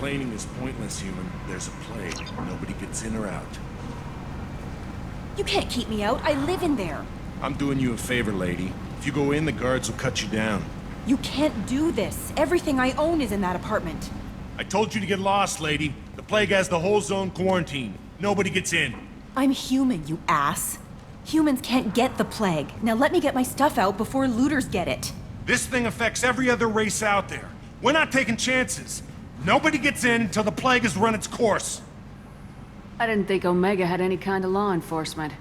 Complaining is pointless, human. There's a plague. Nobody gets in or out. You can't keep me out. I live in there. I'm doing you a favor, lady. If you go in, the guards will cut you down. You can't do this. Everything I own is in that apartment. I told you to get lost, lady. The plague has the whole zone quarantined. Nobody gets in. I'm human, you ass. Humans can't get the plague. Now let me get my stuff out before looters get it. This thing affects every other race out there. We're not taking chances. Nobody gets in until the plague has run its course. I didn't think Omega had any kind of law enforcement.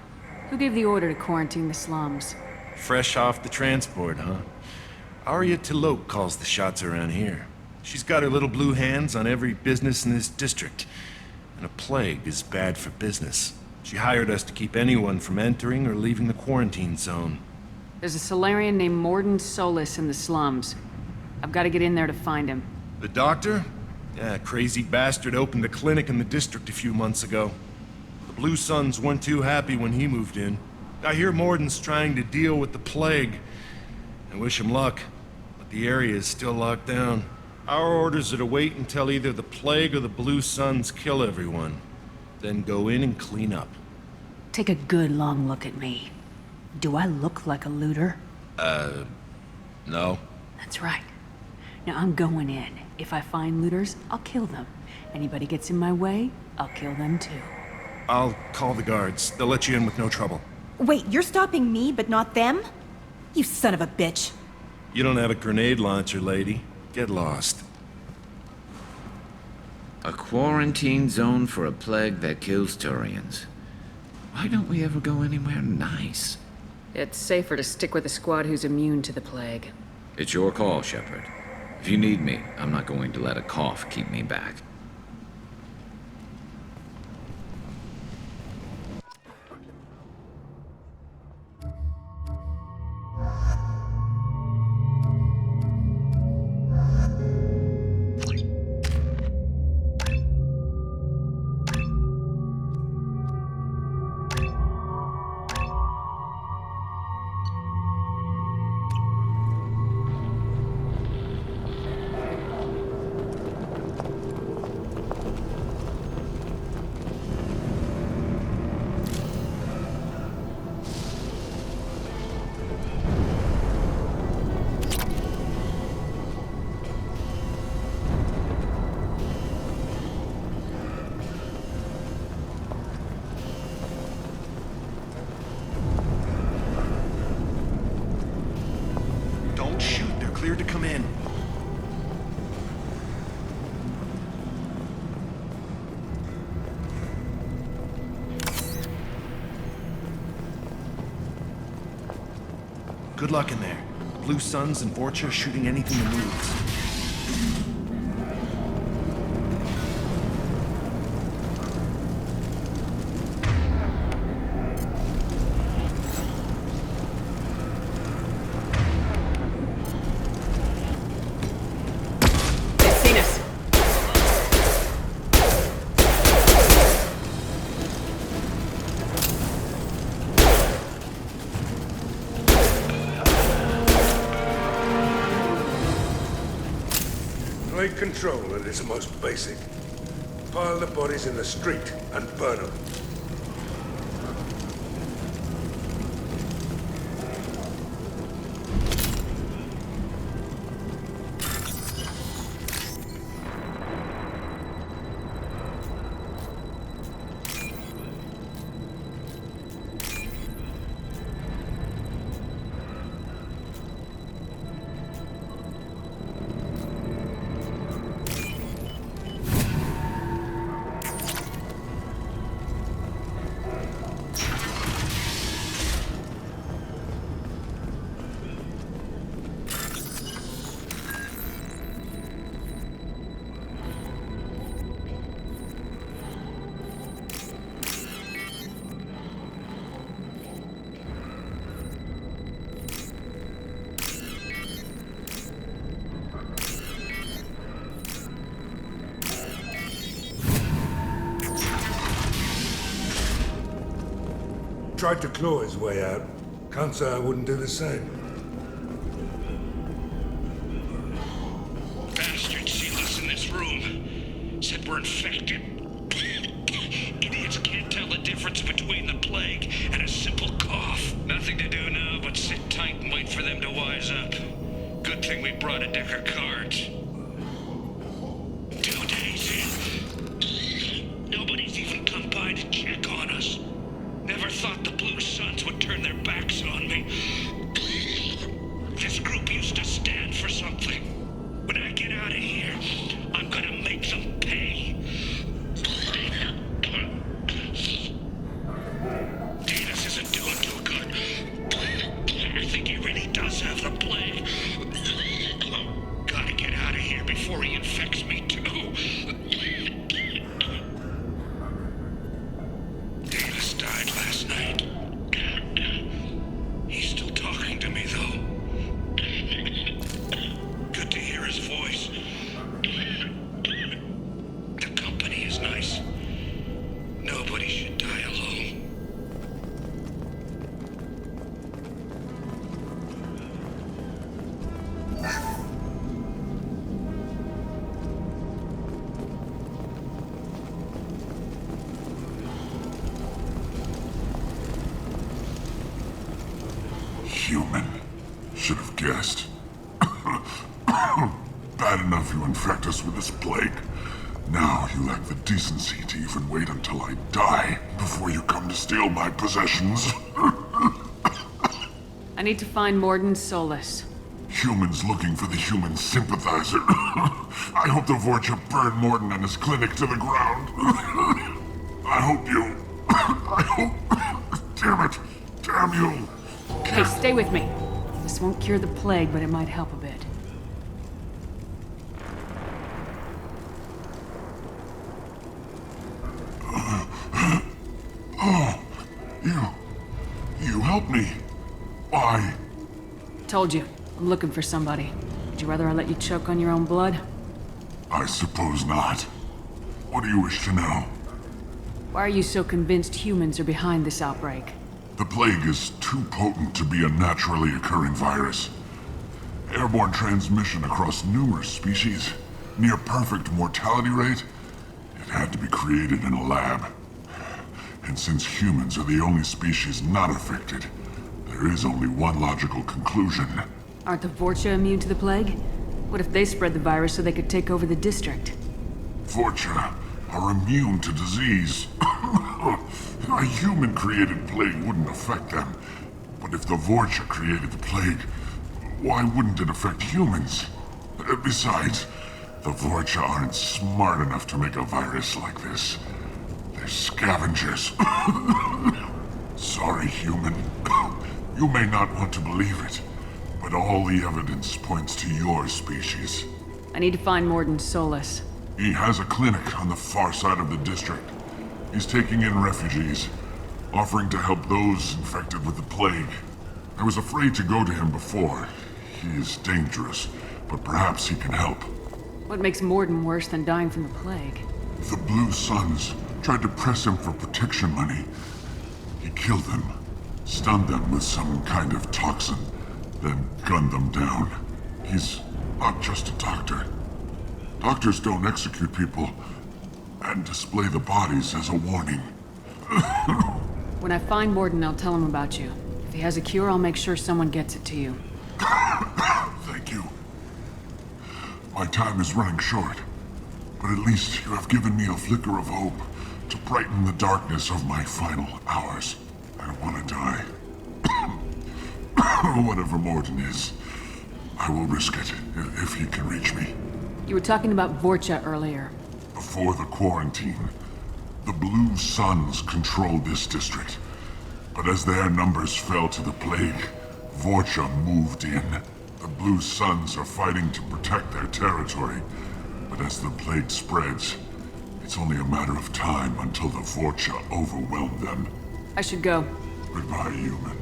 Who gave the order to quarantine the slums? Fresh off the transport, huh? Arya Tiloke calls the shots around here. She's got her little blue hands on every business in this district. And a plague is bad for business. She hired us to keep anyone from entering or leaving the quarantine zone. There's a Solarian named Mordin Solus in the slums. I've got to get in there to find him. The doctor? Yeah, crazy bastard opened a clinic in the district a few months ago. The Blue Suns weren't too happy when he moved in. I hear Mordin's trying to deal with the plague. I wish him luck, but the area is still locked down. Our orders are to wait until either the plague or the Blue Suns kill everyone. Then go in and clean up. Take a good long look at me. Do I look like a looter? No. That's right. Now I'm going in. If I find looters, I'll kill them. Anybody gets in my way, I'll kill them too. I'll call the guards. They'll let you in with no trouble. Wait, you're stopping me, but not them? You son of a bitch. You don't have a grenade launcher, lady. Get lost. A quarantine zone for a plague that kills Turians. Why don't we ever go anywhere nice? It's safer to stick with a squad who's immune to the plague. It's your call, Shepard. If you need me, I'm not going to let a cough keep me back. Don't shoot. They're cleared to come in. Good luck in there. Blue Suns and Vorcha shooting anything that moves. They've seen us. Plague control at its most basic. Pile the bodies in the street and burn them. Tried to claw his way out. Can't say I wouldn't do the same. Bastards seal us in this room. were infected. Idiots can't tell the difference between the plague and a simple cough. Nothing to do now but sit tight and wait for them to wise up. Good thing we brought a deck of cards. 2 days in. Nobody's even come by to check on us. Never thought the Blue Suns would turn their backs on me. This group used to stand for something. When I get out of here, I'm gonna make them pay. Davis isn't doing too good. I think he really does have the plague. Gotta get out of here before he infects me too. Davis died last night. He's still talking to me though. Good to hear his voice. The company is nice. Nobody should die alone. Human. Should have guessed. Bad enough you infect us with this plague. Now you lack the decency to even wait until I die before you come to steal my possessions. I need to find Mordin Solus. Humans looking for the human sympathizer. I hope the Vorcha burn Mordin and his clinic to the ground. I hope you... I hope... Damn it. Damn you. Hey, stay with me. This won't cure the plague, but it might help a bit. You helped me. Why? Told you, I'm looking for somebody. Would you rather I let you choke on your own blood? I suppose not. What do you wish to know? Why are you so convinced humans are behind this outbreak? The plague is too potent to be a naturally occurring virus. Airborne transmission across numerous species, near perfect mortality rate. It had to be created in a lab. And since humans are the only species not affected, there is only one logical conclusion. Aren't the Vorcha immune to the plague? What if they spread the virus so they could take over the district? Vorcha are immune to disease. A human-created plague wouldn't affect them. But if the Vorcha created the plague, why wouldn't it affect humans? Besides, the Vorcha aren't smart enough to make a virus like this. They're scavengers. Sorry, human. You may not want to believe it, but all the evidence points to your species. I need to find Mordin Solus. He has a clinic on the far side of the district. He's taking in refugees, offering to help those infected with the plague. I was afraid to go to him before. He is dangerous, but perhaps he can help. What makes Mordin worse than dying from the plague? The Blue Suns tried to press him for protection money. He killed them, stunned them with some kind of toxin, then gunned them down. He's not just a doctor. Doctors don't execute people and display the bodies as a warning. When I find Mordin, I'll tell him about you. If he has a cure, I'll make sure someone gets it to you. Thank you. My time is running short, but at least you have given me a flicker of hope to brighten the darkness of my final hours. I don't want to die. Whatever Mordin is, I will risk it if he can reach me. You were talking about Vorcha earlier. Before the quarantine, the Blue Suns controlled this district. But as their numbers fell to the plague, Vorcha moved in. The Blue Suns are fighting to protect their territory. But as the plague spreads, it's only a matter of time until the Vorcha overwhelm them. I should go. Goodbye, human.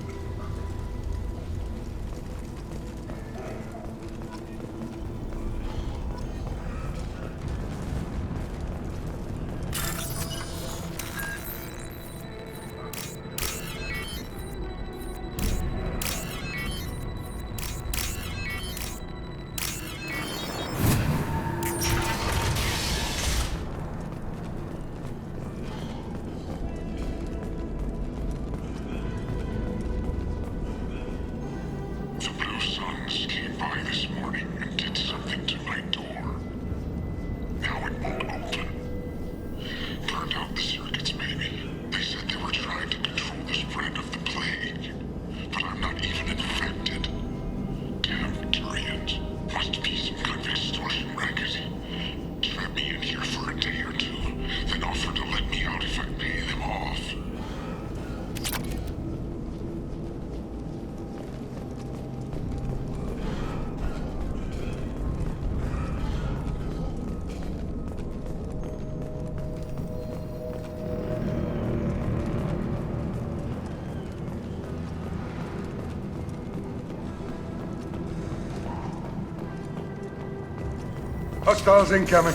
by this morning and did something to my door. Now it won't open. Turned out the circuits, maybe. They said they were trying to control the spread of the plague. But I'm not even infected. Damn Turians. Must be some kind of extortion racket. Trap me in here for a day or two, then offer to let me out if I pay them off. Hostiles incoming.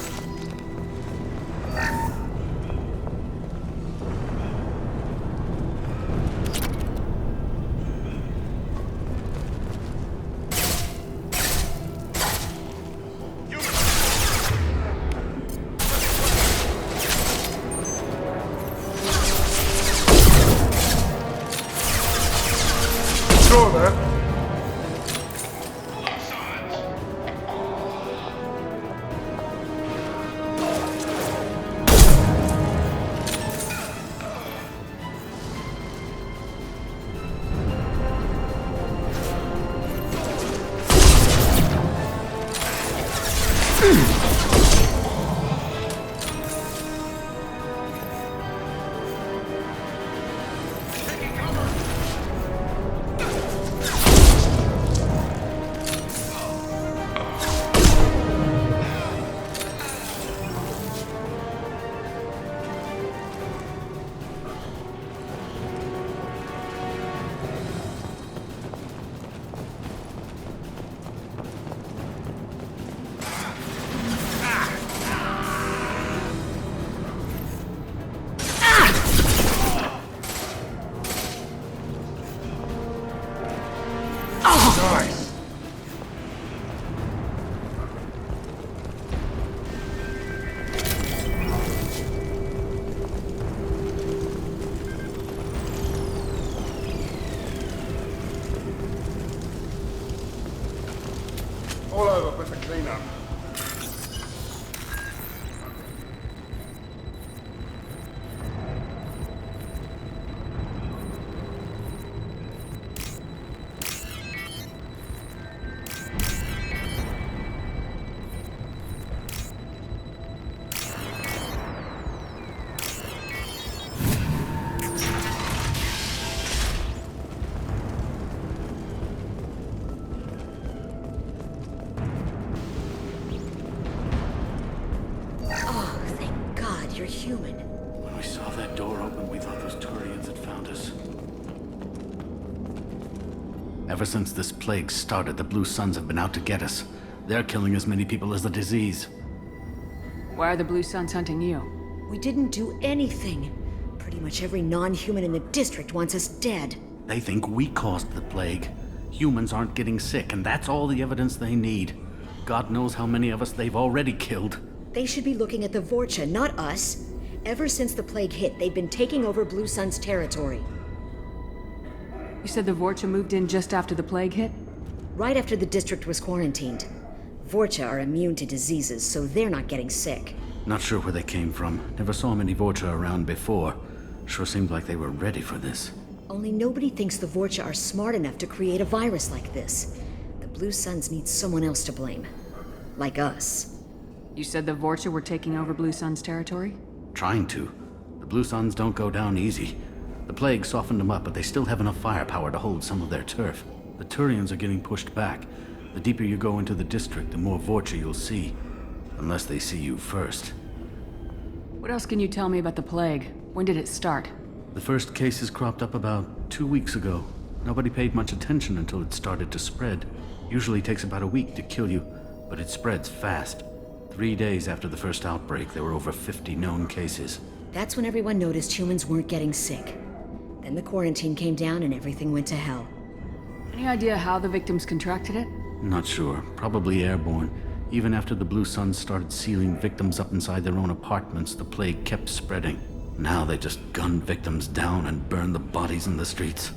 Sure there. Nice. All over with the cleanup. Oh, thank God you're human. When we saw that door open, we thought those Turians had found us. Ever since this plague started, the Blue Suns have been out to get us. They're killing as many people as the disease. Why are the Blue Suns hunting you? We didn't do anything. Pretty much every non-human in the district wants us dead. They think we caused the plague. Humans aren't getting sick, and that's all the evidence they need. God knows how many of us they've already killed. They should be looking at the Vorcha, not us. Ever since the plague hit, they've been taking over Blue Sun's territory. You said the Vorcha moved in just after the plague hit? Right after the district was quarantined. Vorcha are immune to diseases, so they're not getting sick. Not sure where they came from. Never saw many Vorcha around before. Sure seemed like they were ready for this. Only nobody thinks the Vorcha are smart enough to create a virus like this. The Blue Suns need someone else to blame. Like us. You said the Vorcha were taking over Blue Sun's territory? Trying to. The Blue Suns don't go down easy. The plague softened them up, but they still have enough firepower to hold some of their turf. The Turians are getting pushed back. The deeper you go into the district, the more Vorcha you'll see. Unless they see you first. What else can you tell me about the plague? When did it start? The first cases cropped up about 2 weeks ago. Nobody paid much attention until it started to spread. Usually takes about a week to kill you, but it spreads fast. 3 days after the first outbreak, there were over 50 known cases. That's when everyone noticed humans weren't getting sick. Then the quarantine came down and everything went to hell. Any idea how the victims contracted it? Not sure. Probably airborne. Even after the Blue Suns started sealing victims up inside their own apartments, the plague kept spreading. Now they just gun victims down and burn the bodies in the streets.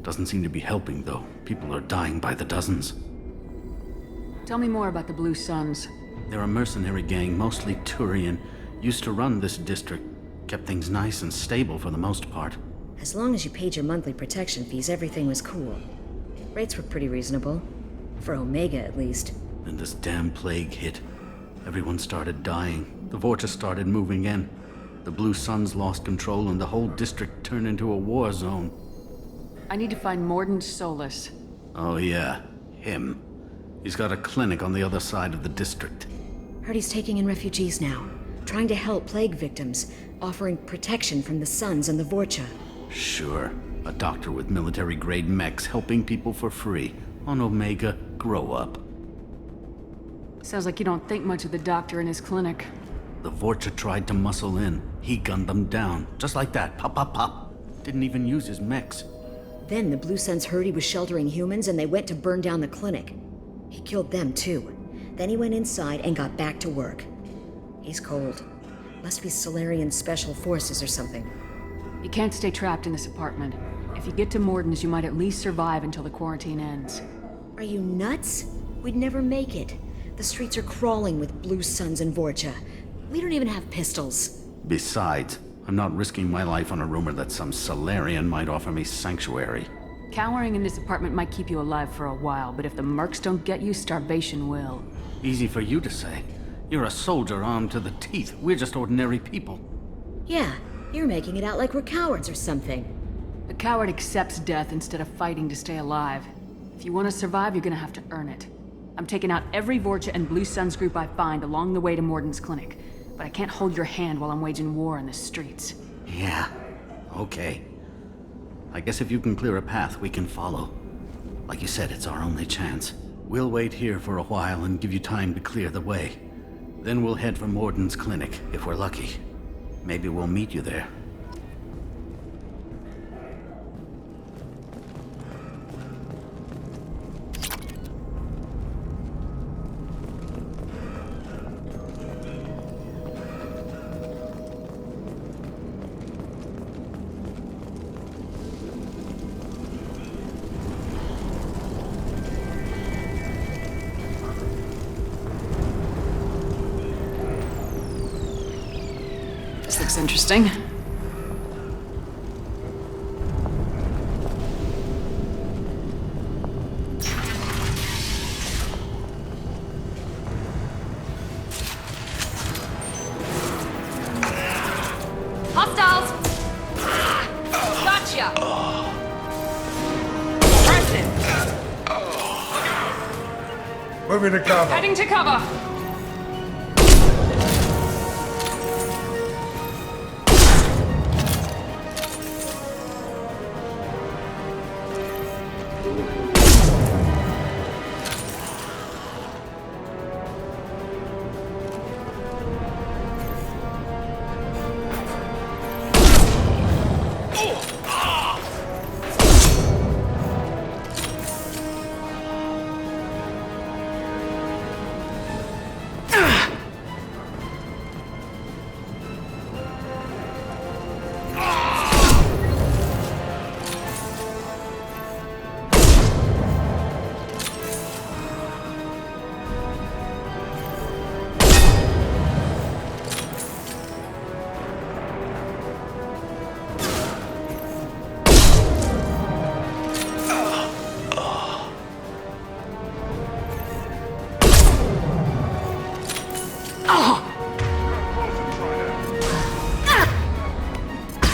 Doesn't seem to be helping, though. People are dying by the dozens. Tell me more about the Blue Suns. They're a mercenary gang, mostly Turian. Used to run this district. Kept things nice and stable for the most part. As long as you paid your monthly protection fees, everything was cool. Rates were pretty reasonable. For Omega, at least. Then this damn plague hit. Everyone started dying. The Vorcha started moving in. The Blue Suns lost control and the whole district turned into a war zone. I need to find Mordin Solus. Oh yeah, him. He's got a clinic on the other side of the district. Heard he's taking in refugees now. Trying to help plague victims. Offering protection from the Suns and the Vorcha. Sure. A doctor with military-grade mechs helping people for free. On Omega, grow up. Sounds like you don't think much of the doctor in his clinic. The Vorcha tried to muscle in. He gunned them down. Just like that. Pop, pop, pop. Didn't even use his mechs. Then the Blue Suns heard he was sheltering humans and they went to burn down the clinic. He killed them too. Then he went inside and got back to work. He's cold. Must be Solarian Special Forces or something. You can't stay trapped in this apartment. If you get to Mordin's, you might at least survive until the quarantine ends. Are you nuts? We'd never make it. The streets are crawling with Blue Suns and Vorcha. We don't even have pistols. Besides, I'm not risking my life on a rumor that some Solarian might offer me sanctuary. Cowering in this apartment might keep you alive for a while, but if the mercs don't get you, starvation will. Easy for you to say. You're a soldier armed to the teeth. We're just ordinary people. Yeah, you're making it out like we're cowards or something. The coward accepts death instead of fighting to stay alive. If you want to survive, you're gonna have to earn it. I'm taking out every Vorcha and Blue Suns group I find along the way to Mordin's clinic. But I can't hold your hand while I'm waging war in the streets. Yeah, okay. I guess if you can clear a path, we can follow. Like you said, it's our only chance. We'll wait here for a while and give you time to clear the way. Then we'll head for Mordin's clinic, if we're lucky. Maybe we'll meet you there. This looks interesting. Hostiles! Gotcha! Preston! Moving to cover. Heading to cover!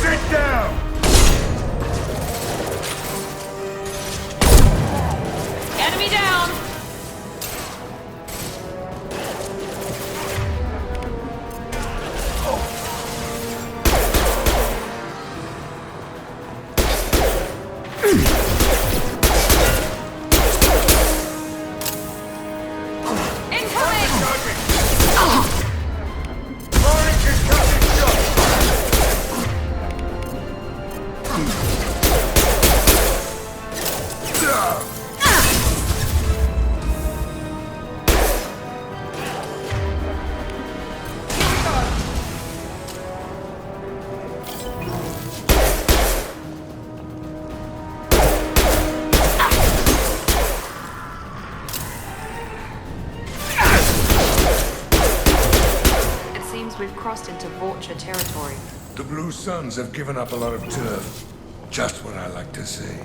Sit down! Enemy down! Incoming! Firing concussive shot! into Vulture territory. The Blue Suns have given up a lot of turf. Just what I like to see.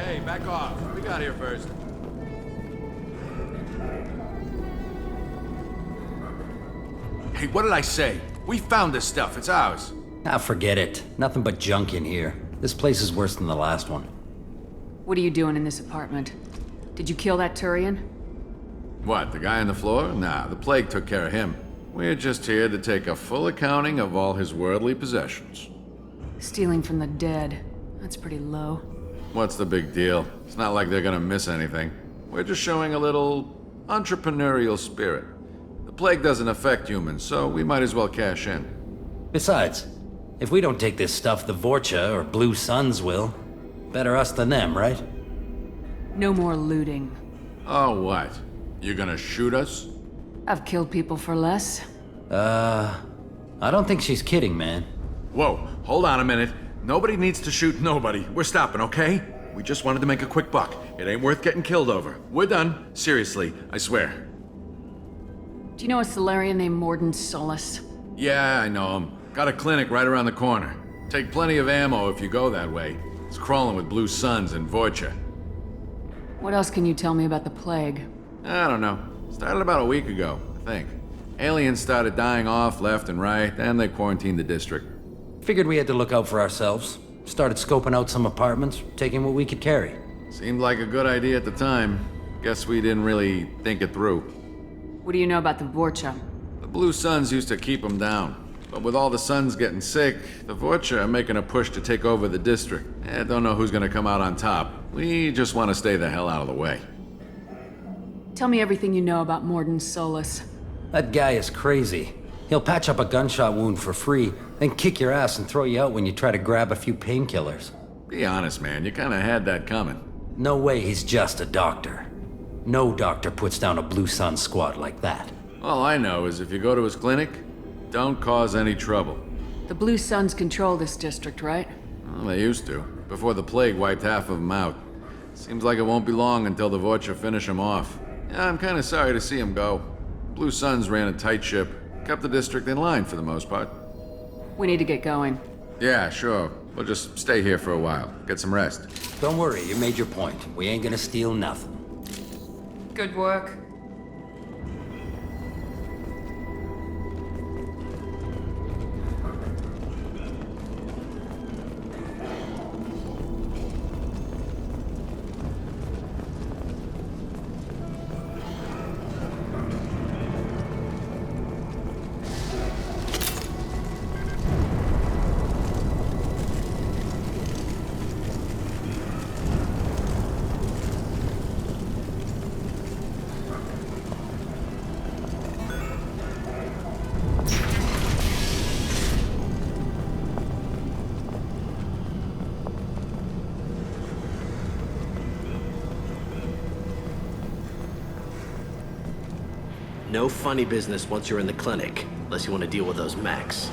Hey, back off. We got here first. Hey, what did I say? We found this stuff. It's ours. Ah, forget it. Nothing but junk in here. This place is worse than the last one. What are you doing in this apartment? Did you kill that Turian? What, the guy on the floor? Nah, the plague took care of him. We're just here to take a full accounting of all his worldly possessions. Stealing from the dead. That's pretty low. What's the big deal? It's not like they're gonna miss anything. We're just showing a little entrepreneurial spirit. The plague doesn't affect humans, so we might as well cash in. Besides, if we don't take this stuff, the Vorcha or Blue Suns will. Better us than them, right? No more looting. Oh, what? You gonna shoot us? I've killed people for less. I don't think she's kidding, man. Whoa, hold on a minute. Nobody needs to shoot nobody. We're stopping, okay? We just wanted to make a quick buck. It ain't worth getting killed over. We're done. Seriously, I swear. Do you know a Solarian named Mordin Solus? Yeah, I know him. Got a clinic right around the corner. Take plenty of ammo if you go that way. It's crawling with Blue Suns and Vorcha. What else can you tell me about the plague? I don't know. Started about a week ago, I think. Aliens started dying off left and right, and they quarantined the district. Figured we had to look out for ourselves. Started scoping out some apartments, taking what we could carry. Seemed like a good idea at the time. Guess we didn't really think it through. What do you know about the Vorcha? The Blue Suns used to keep them down. But with all the Suns getting sick, the Vorcha are making a push to take over the district. Don't know who's gonna come out on top. We just want to stay the hell out of the way. Tell me everything you know about Mordin Solus. That guy is crazy. He'll patch up a gunshot wound for free, then kick your ass and throw you out when you try to grab a few painkillers. Be honest, man. You kinda had that coming. No way he's just a doctor. No doctor puts down a Blue Sun squad like that. All I know is if you go to his clinic, don't cause any trouble. The Blue Suns control this district, right? Well, they used to, before the plague wiped half of them out. Seems like it won't be long until the Vorcha finish them off. Yeah, I'm kinda sorry to see him go. Blue Suns ran a tight ship, kept the district in line for the most part. We need to get going. Yeah, sure. We'll just stay here for a while, get some rest. Don't worry, you made your point. We ain't gonna steal nothing. Good work. No funny business once you're in the clinic, unless you want to deal with those mechs.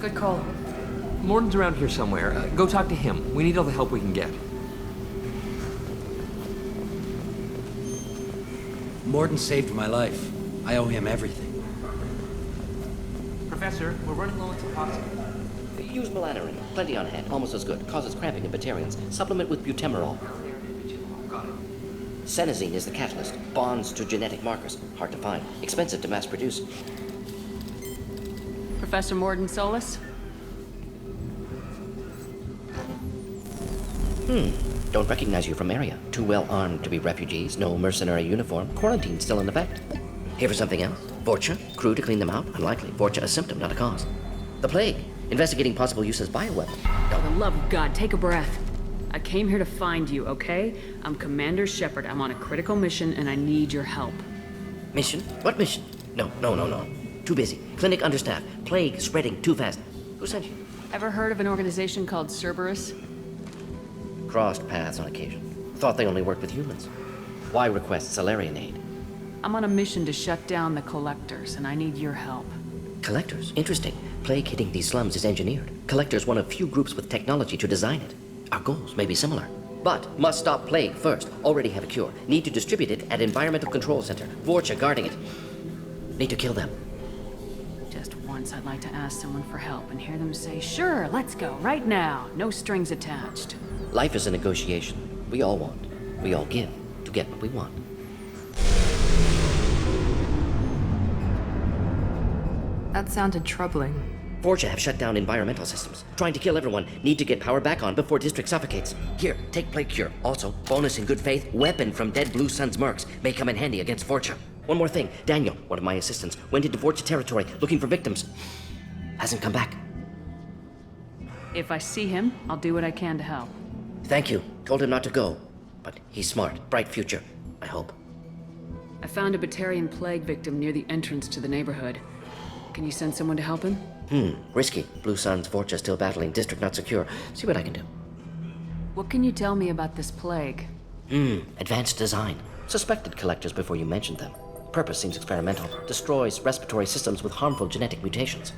Good call. Mordin's around here somewhere. Go talk to him. We need all the help we can get. Mordin saved my life. I owe him everything. Professor, we're running low on toxin. Use melanorin. Plenty on hand. Almost as good. Causes cramping in Batarians. Supplement with butemerol. Senesine is the catalyst. Bonds to genetic markers. Hard to find. Expensive to mass produce. Professor Mordin Solus? Don't recognize you from area. Too well armed to be refugees. No mercenary uniform. Quarantine still in effect. Here for something else? Vorcha? Crew to clean them out? Unlikely. Vorcha a symptom, not a cause. The plague. Investigating possible use as bioweapon. For the love of God, take a breath. I came here to find you, okay? I'm Commander Shepard. I'm on a critical mission and I need your help. Mission? What mission? No. Too busy. Clinic understaffed. Plague spreading too fast. Who sent you? Ever heard of an organization called Cerberus? Crossed paths on occasion. Thought they only worked with humans. Why request Solarian aid? I'm on a mission to shut down the Collectors, and I need your help. Collectors? Interesting. Plague hitting these slums is engineered. Collectors one of few groups with technology to design it. Our goals may be similar. But must stop Plague first. Already have a cure. Need to distribute it at Environmental Control Center. Vorcha guarding it. Need to kill them. Just once I'd like to ask someone for help and hear them say, sure, let's go, right now. No strings attached. Life is a negotiation. We all want. We all give to get what we want. That sounded troubling. Vorcha have shut down environmental systems. Trying to kill everyone. Need to get power back on before district suffocates. Here, take Plague Cure. Also, bonus in good faith, weapon from dead Blue Sun's mercs. May come in handy against Vorcha. One more thing. Daniel, one of my assistants, went into Vorcha territory looking for victims. Hasn't come back. If I see him, I'll do what I can to help. Thank you. Told him not to go. But he's smart. Bright future. I hope. I found a Batarian plague victim near the entrance to the neighborhood. Can you send someone to help him? Risky. Blue Sun's Vorcha still battling. District not secure. See what I can do. What can you tell me about this plague? Advanced design. Suspected collectors before you mentioned them. Purpose seems experimental. Destroys respiratory systems with harmful genetic mutations.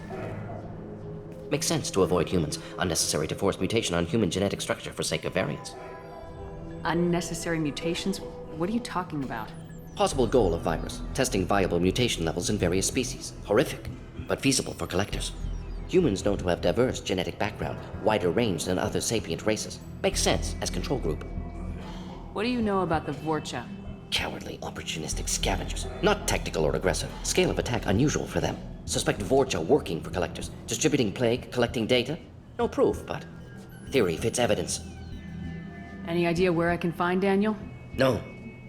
Makes sense to avoid humans. Unnecessary to force mutation on human genetic structure for sake of variance. Unnecessary mutations? What are you talking about? Possible goal of virus. Testing viable mutation levels in various species. Horrific, but feasible for collectors. Humans known to have diverse genetic background, wider range than other sapient races. Makes sense as control group. What do you know about the Vorcha? Cowardly, opportunistic scavengers. Not tactical or aggressive. Scale of attack unusual for them. Suspect Vorcha working for collectors. Distributing plague, collecting data. No proof, but theory fits evidence. Any idea where I can find Daniel? No.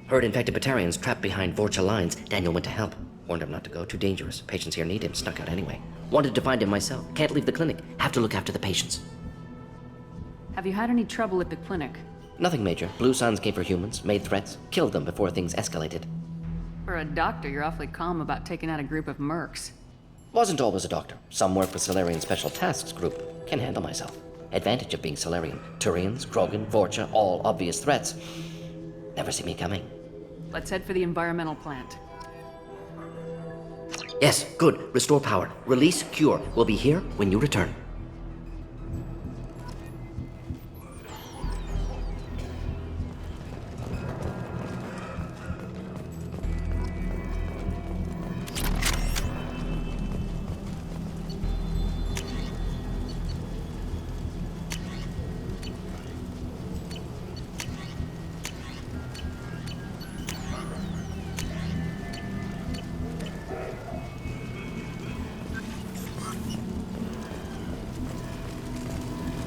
Heard infected Batarians trapped behind Vorcha lines. Daniel went to help. Warned him not to go, too dangerous. Patients here need him, snuck out anyway. Wanted to find him myself. Can't leave the clinic. Have to look after the patients. Have you had any trouble at the clinic? Nothing major. Blue Suns came for humans, made threats, killed them before things escalated. For a doctor, you're awfully calm about taking out a group of mercs. Wasn't always a doctor. Some work with Solarian Special Tasks Group. Can handle myself. Advantage of being Solarian. Turians, Krogan, Vorcha, all obvious threats. Never see me coming. Let's head for the environmental plant. Yes, good. Restore power. Release cure. We'll be here when you return.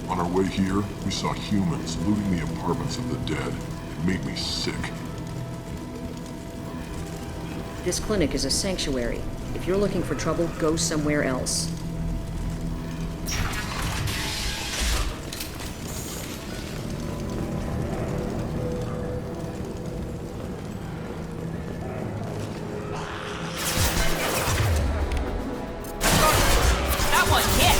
On our way here, we saw humans looting the apartments of the dead. It made me sick. This clinic is a sanctuary. If you're looking for trouble, go somewhere else. That one hit!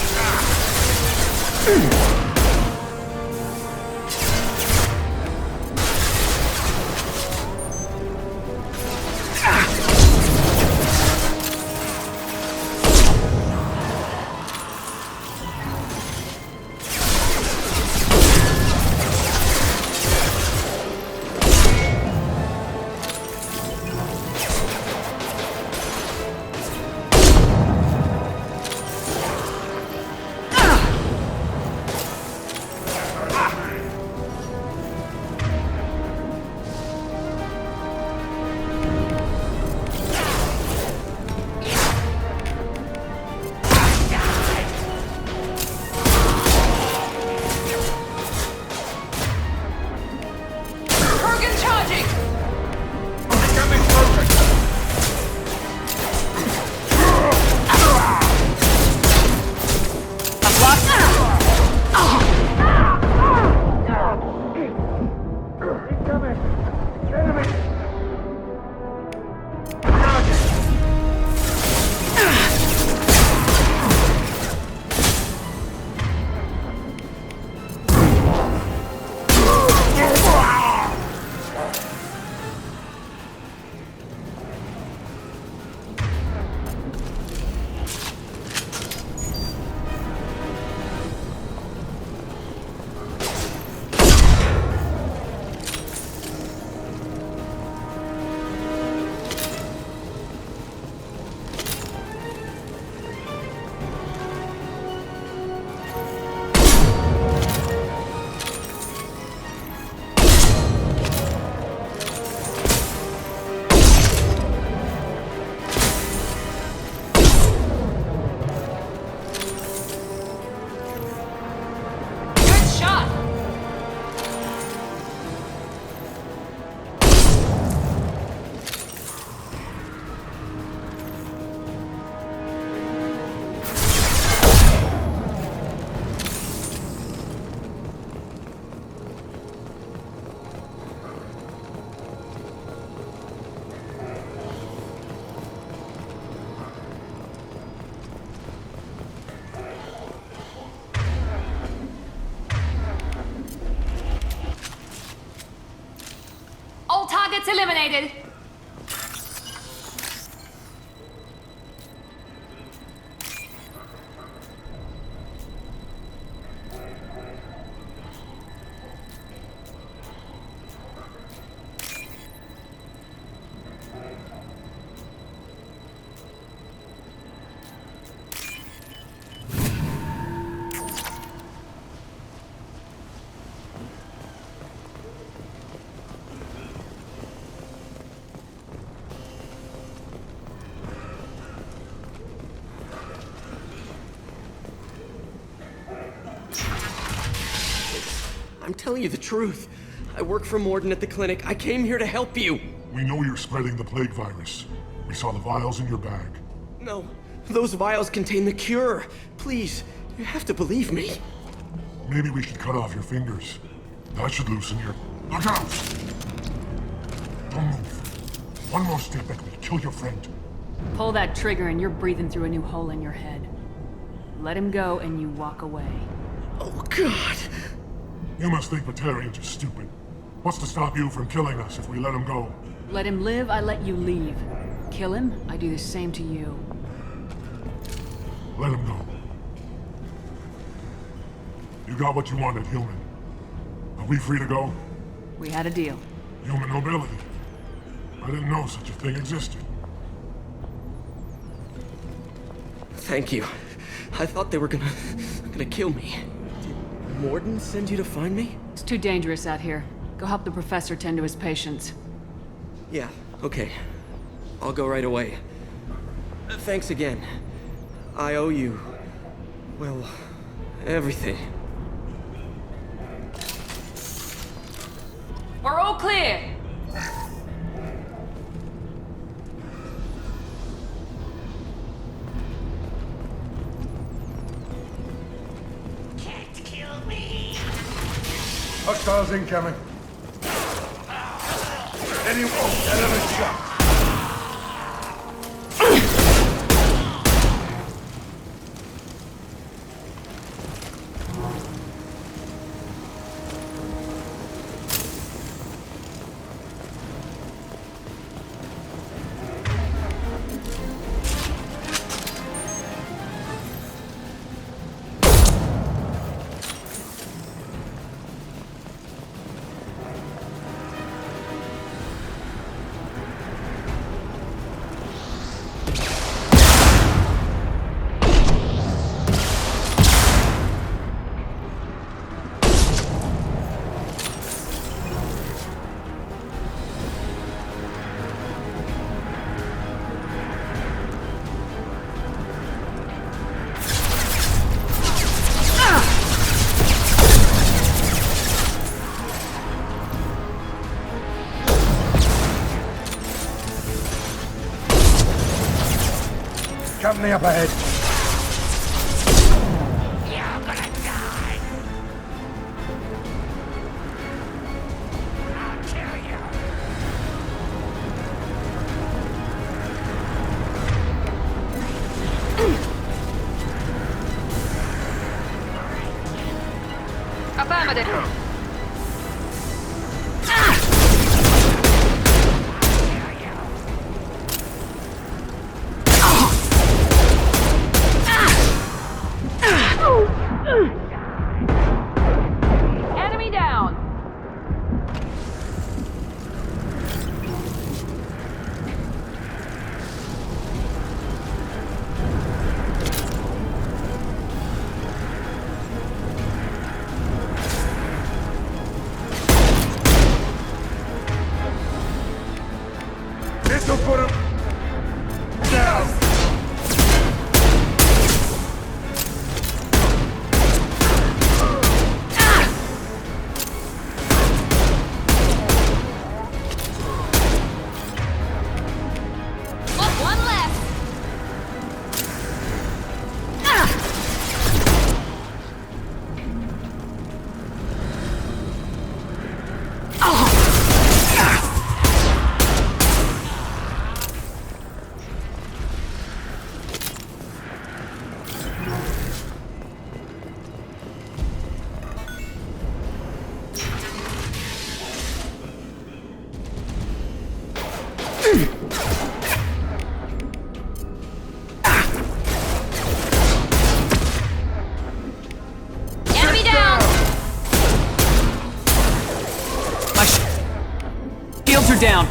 Targets eliminated! I'm telling you the truth. I work for Mordin at the clinic. I came here to help you. We know you're spreading the plague virus. We saw the vials in your bag. No, those vials contain the cure. Please, you have to believe me. Maybe we should cut off your fingers. That should loosen your... Look out! Don't move. One more step and we'll kill your friend. Pull that trigger and you're breathing through a new hole in your head. Let him go and you walk away. Oh, God. You must think Batarians are stupid. What's to stop you from killing us if we let him go? Let him live, I let you leave. Kill him, I do the same to you. Let him go. You got what you wanted, human. Are we free to go? We had a deal. Human nobility. I didn't know such a thing existed. Thank you. I thought they were gonna kill me. Did Mordin send you to find me? It's too dangerous out here. Go help the professor tend to his patients. Yeah, okay. I'll go right away. Thanks again. I owe you... well, everything. We're all clear! Can't kill me. Hostiles incoming. Anyone, element shot. Company up ahead. You're gonna die. I'll kill you. Affirmative. Enemy down. Soldier down!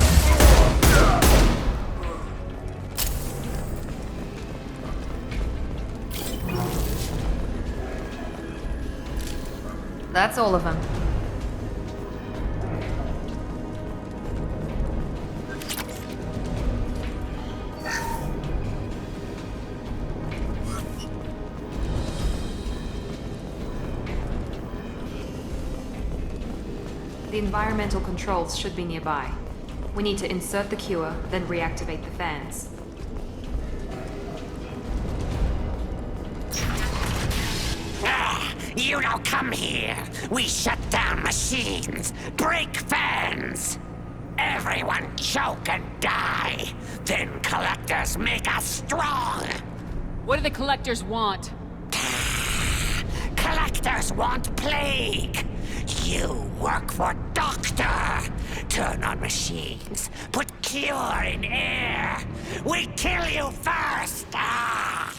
That's all of them. The environmental controls should be nearby. We need to insert the cure, then reactivate the fans. You don't come here. We shut down machines, break fans. Everyone choke and die. Then collectors make us strong. What do the collectors want? Collectors want plague. You work for Doctor. Turn on machines. Put cure in air. We kill you first. Ah!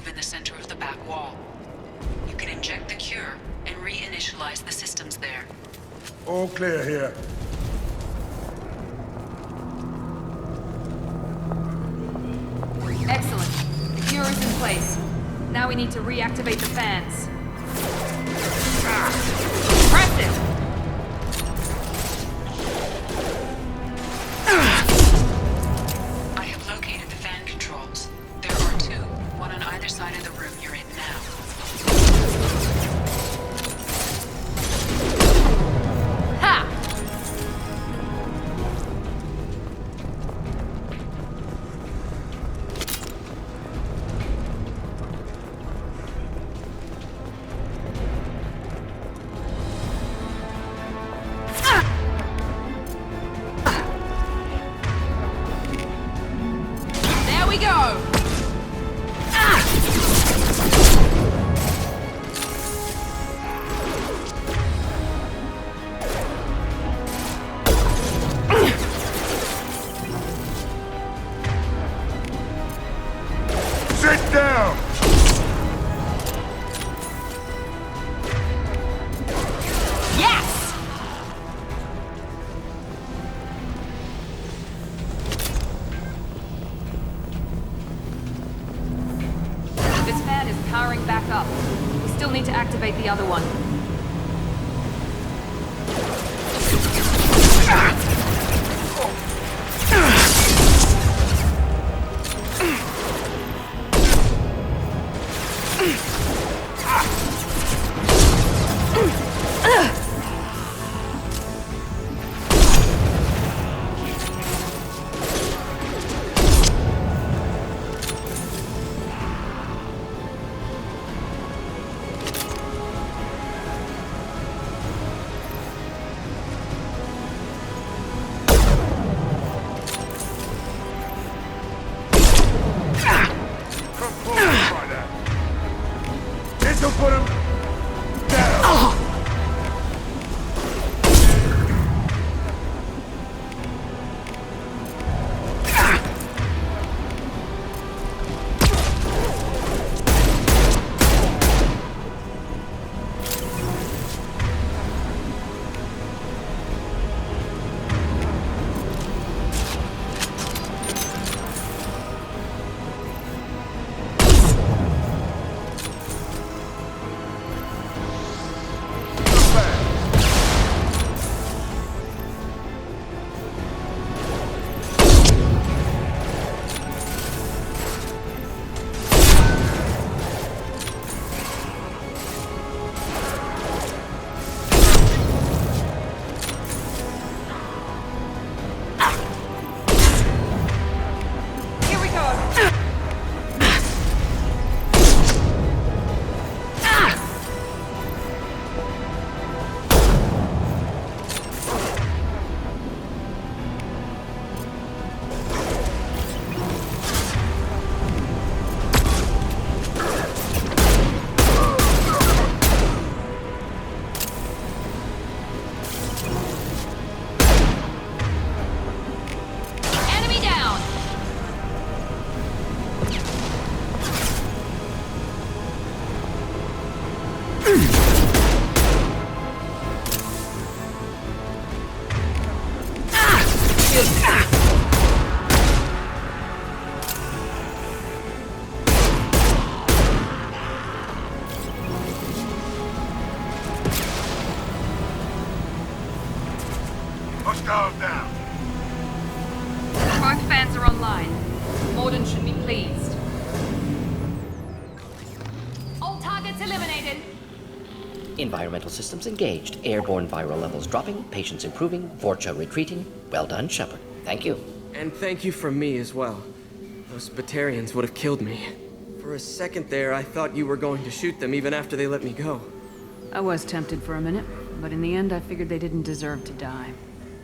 In the center of the back wall. You can inject the cure and reinitialize the systems there. All clear here. Excellent. The cure is in place. Now we need to reactivate the fans. Impressive! I have located the fan controls. There are two, one on either side of the room you're in now. Ha! There we go! Sit down! Yes! This fan is powering back up. We still need to activate the other one. Hostile down. Both fans are online. Mordin should be pleased. All targets eliminated. Environmental systems engaged. Airborne viral levels dropping. Patients improving. Vorcha retreating. Well done, Shepard. Thank you. And thank you from me as well. Those Batarians would have killed me. For a second there, I thought you were going to shoot them even after they let me go. I was tempted for a minute, but in the end I figured they didn't deserve to die.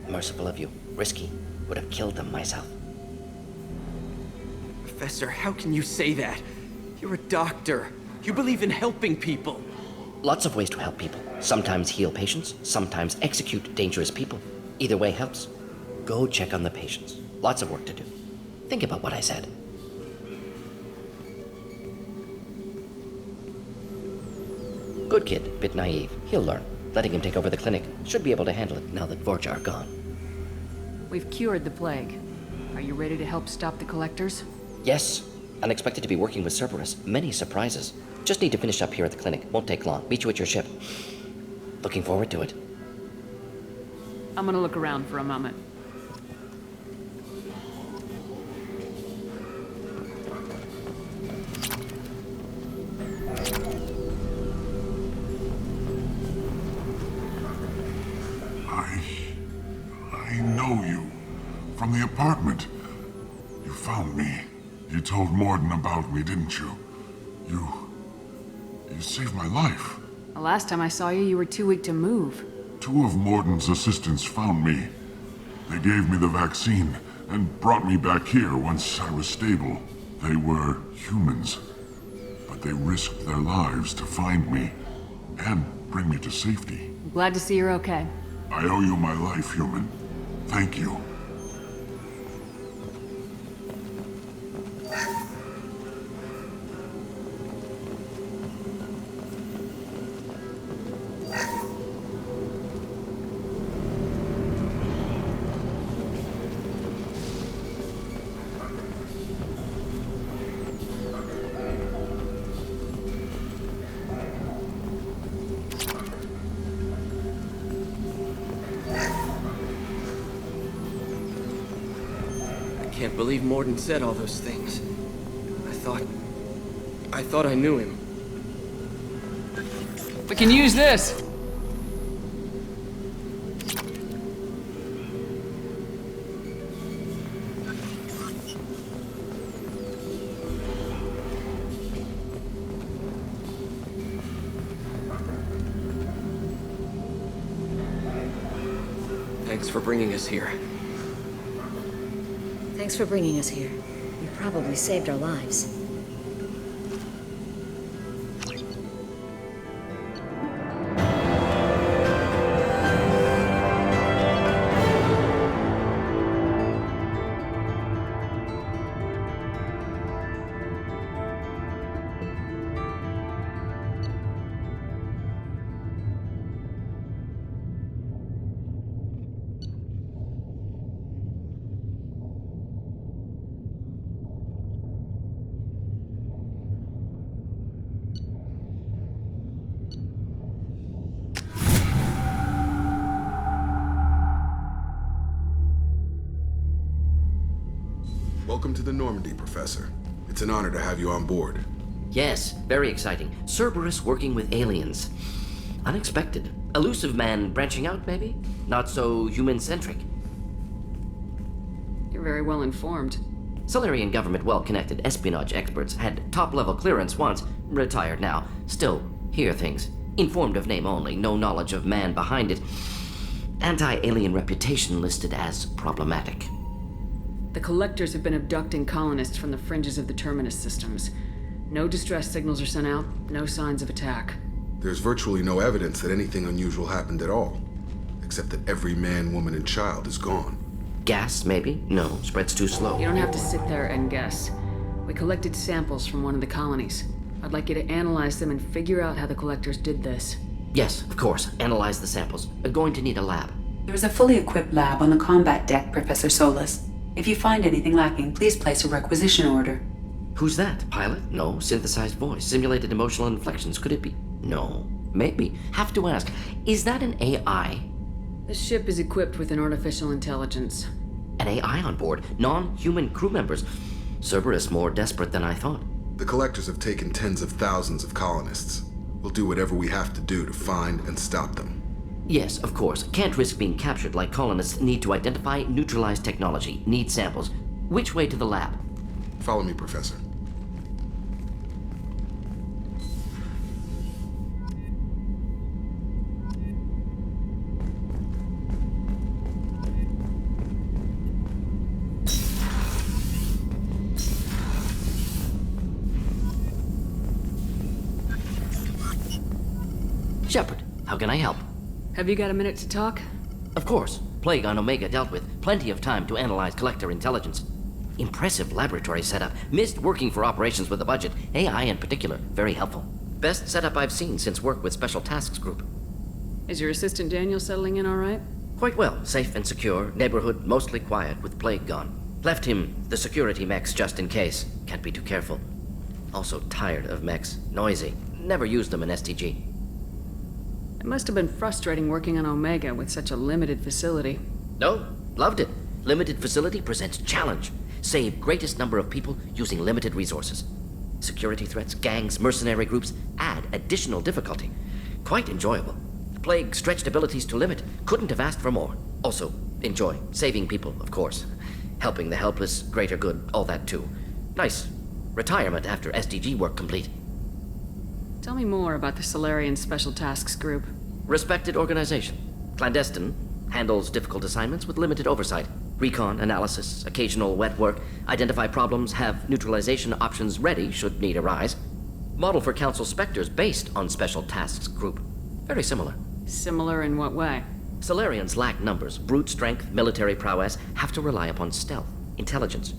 Merciful of you. Risky. Would have killed them myself. Professor, how can you say that? You're a doctor. You believe in helping people. Lots of ways to help people. Sometimes heal patients, sometimes execute dangerous people. Either way helps. Go check on the patients. Lots of work to do. Think about what I said. Good kid, bit naive. He'll learn. Letting him take over the clinic. Should be able to handle it now that Vorcha are gone. We've cured the plague. Are you ready to help stop the collectors? Yes. Unexpected to be working with Cerberus. Many surprises. Just need to finish up here at the clinic. Won't take long. Meet you at your ship. Looking forward to it. I'm gonna look around for a moment. I know you. From the apartment. You found me. You told Mordin about me, didn't you? You saved my life. The last time I saw you, you were too weak to move. 2 of Mordin's assistants found me. They gave me the vaccine and brought me back here once I was stable. They were humans, but they risked their lives to find me and bring me to safety. I'm glad to see you're okay. I owe you my life, human. Thank you. I can't believe Mordin said all those things. I thought I knew him. We can use this! Thanks for bringing us here. Thanks for bringing us here. You probably saved our lives. Welcome to the Normandy, Professor. It's an honor to have you on board. Yes, very exciting. Cerberus working with aliens. Unexpected. Elusive man branching out, maybe? Not so human-centric. You're very well informed. Solarian government well-connected espionage experts had top-level clearance once, retired now. Still, hear things. Informed of name only, no knowledge of man behind it. Anti-alien reputation listed as problematic. The collectors have been abducting colonists from the fringes of the Terminus systems. No distress signals are sent out, no signs of attack. There's virtually no evidence that anything unusual happened at all, except that every man, woman, and child is gone. Gas, maybe? No, spreads too slow. You don't have to sit there and guess. We collected samples from one of the colonies. I'd like you to analyze them and figure out how the collectors did this. Yes, of course. Analyze the samples. We're going to need a lab. There is a fully equipped lab on the combat deck, Professor Solus. If you find anything lacking, please place a requisition order. Who's that? Pilot? No. Synthesized voice. Simulated emotional inflections. Could it be? No. Maybe. Have to ask. Is that an AI? This ship is equipped with an artificial intelligence. An AI on board, non-human crew members. Cerberus more desperate than I thought. The Collectors have taken tens of thousands of colonists. We'll do whatever we have to do to find and stop them. Yes, of course. Can't risk being captured like colonists need to identify, neutralize technology, need samples. Which way to the lab? Follow me, Professor. Shepard, how can I help? Have you got a minute to talk? Of course. Plague on Omega dealt with. Plenty of time to analyze Collector intelligence. Impressive laboratory setup. Missed working for operations with a budget. AI in particular. Very helpful. Best setup I've seen since work with Special Tasks Group. Is your assistant Daniel settling in all right? Quite well. Safe and secure. Neighborhood mostly quiet with Plague gone. Left him the security mechs just in case. Can't be too careful. Also tired of mechs. Noisy. Never used them in STG. It must have been frustrating working on Omega with such a limited facility. No, loved it. Limited facility presents challenge. Save greatest number of people using limited resources. Security threats, gangs, mercenary groups add additional difficulty. Quite enjoyable. Plague stretched abilities to limit. Couldn't have asked for more. Also, enjoy. Saving people, of course. Helping the helpless, greater good, all that too. Nice. Retirement after SDG work complete. Tell me more about the Solarian Special Tasks Group. Respected organization. Clandestine. Handles difficult assignments with limited oversight. Recon, analysis, occasional wet work. Identify problems, have neutralization options ready should need arise. Model for Council Spectres based on Special Tasks Group. Very similar. Similar in what way? Solarians lack numbers, brute strength, military prowess, have to rely upon stealth, intelligence.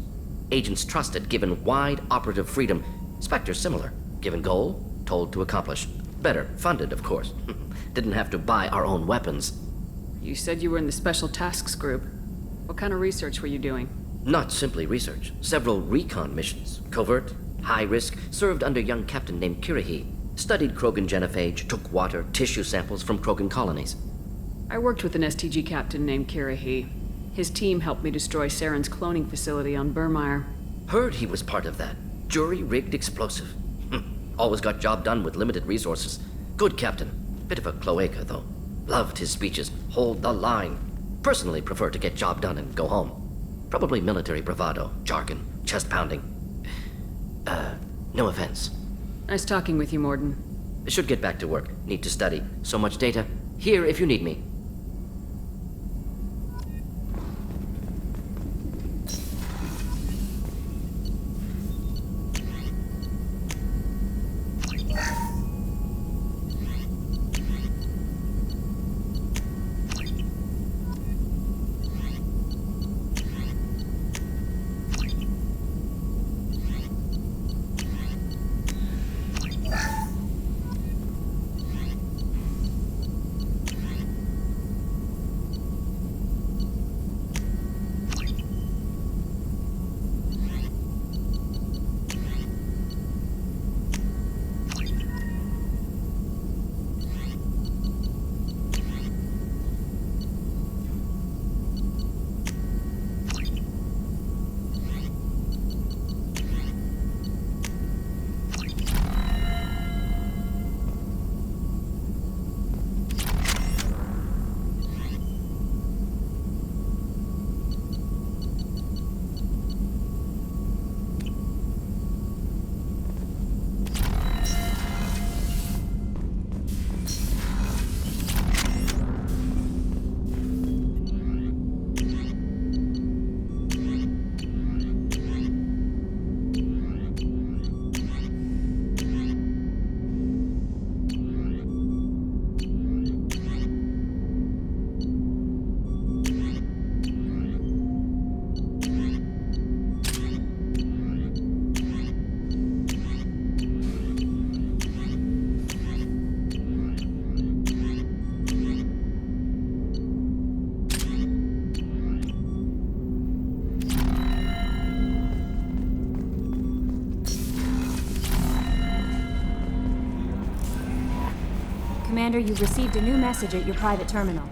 Agents trusted, given wide operative freedom. Spectres similar. Given goal, told to accomplish. Better, funded, of course. Didn't have to buy our own weapons. You said you were in the Special Tasks Group. What kind of research were you doing? Not simply research. Several recon missions. Covert, high risk, served under a young captain named Kirahi. Studied Krogan genophage, took water, tissue samples from Krogan colonies. I worked with an STG captain named Kirahi. His team helped me destroy Saren's cloning facility on Burmire. Heard he was part of that. Jury-rigged explosive. Always got job done with limited resources. Good captain. Bit of a cloaca, though. Loved his speeches. Hold the line. Personally prefer to get job done and go home. Probably military bravado, jargon, chest pounding. No offense. Nice talking with you, Mordin. Should get back to work. Need to study. So much data. Here if you need me. Commander, you've received a new message at your private terminal.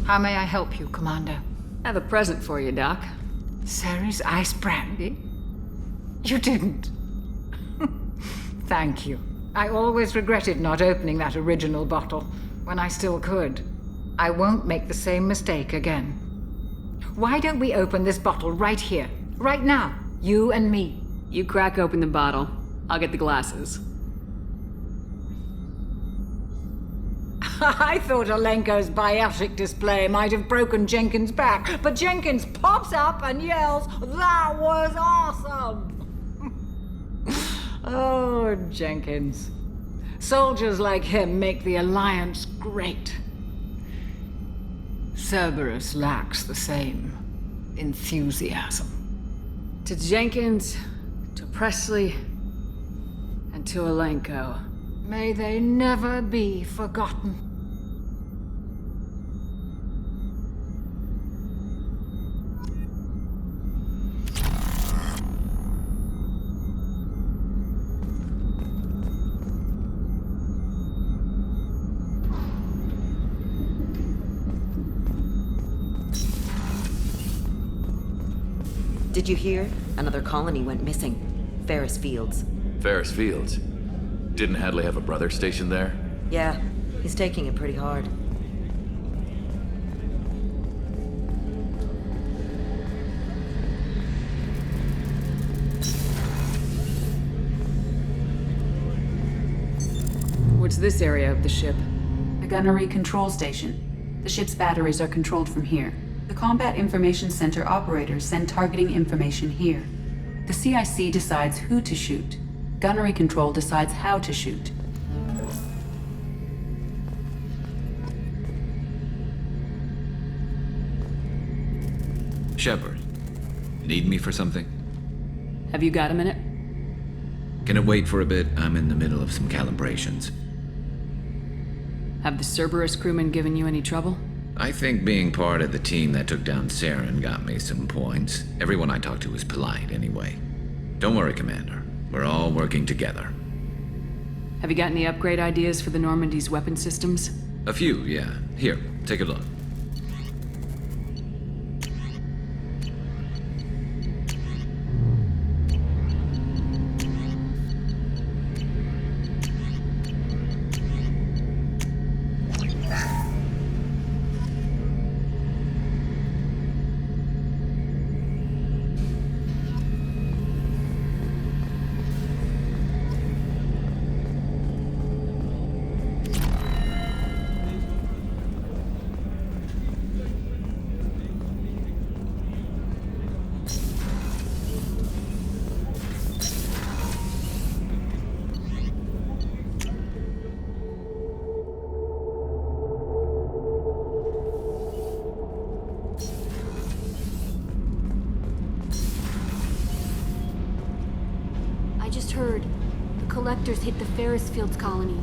How may I help you, Commander? I have a present for you, Doc. Ceres ice brandy? You didn't. Thank you. I always regretted not opening that original bottle when I still could. I won't make the same mistake again. Why don't we open this bottle right here, right now? You and me. You crack open the bottle. I'll get the glasses. I thought Alenko's biotic display might have broken Jenkins' back, but Jenkins pops up and yells, "That was awesome!" Oh, Jenkins. Soldiers like him make the Alliance great. Cerberus lacks the same enthusiasm. To Jenkins, to Presley, and to Alenko. May they never be forgotten. Did you hear? Another colony went missing. Ferris Fields. Ferris Fields? Didn't Hadley have a brother stationed there? Yeah, he's taking it pretty hard. What's this area of the ship? The gunnery control station. The ship's batteries are controlled from here. The Combat Information Center operators send targeting information here. The CIC decides who to shoot. Gunnery control decides how to shoot. Shepard, need me for something? Have you got a minute? Can it wait for a bit? I'm in the middle of some calibrations. Have the Cerberus crewmen given you any trouble? I think being part of the team that took down Saren got me some points. Everyone I talked to was polite anyway. Don't worry, Commander. We're all working together. Have you got any upgrade ideas for the Normandy's weapon systems? A few, yeah. Here, take a look. Heard. The collectors hit the Ferris Fields colony.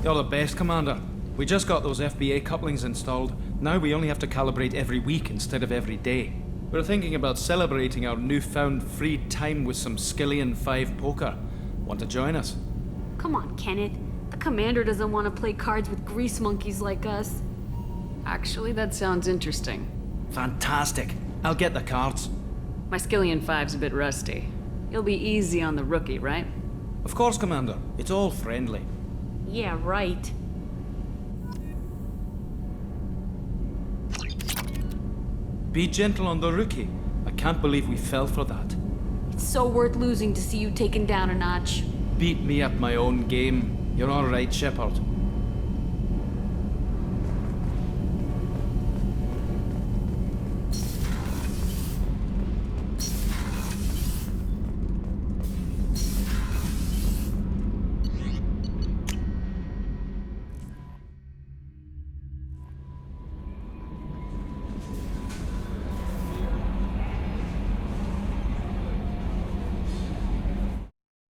You're the best, Commander. We just got those FBA couplings installed. Now we only have to calibrate every week instead of every day. We're thinking about celebrating our newfound free time with some Skillian 5 poker. Want to join us? Come on, Kenneth. The commander doesn't want to play cards with grease monkeys like us. Actually, that sounds interesting. Fantastic. I'll get the cards. My Skillian 5's a bit rusty. You'll be easy on the rookie, right? Of course, Commander. It's all friendly. Yeah, right. Be gentle on the rookie. I can't believe we fell for that. It's so worth losing to see you taken down a notch. Beat me at my own game. You're all right, Shepard.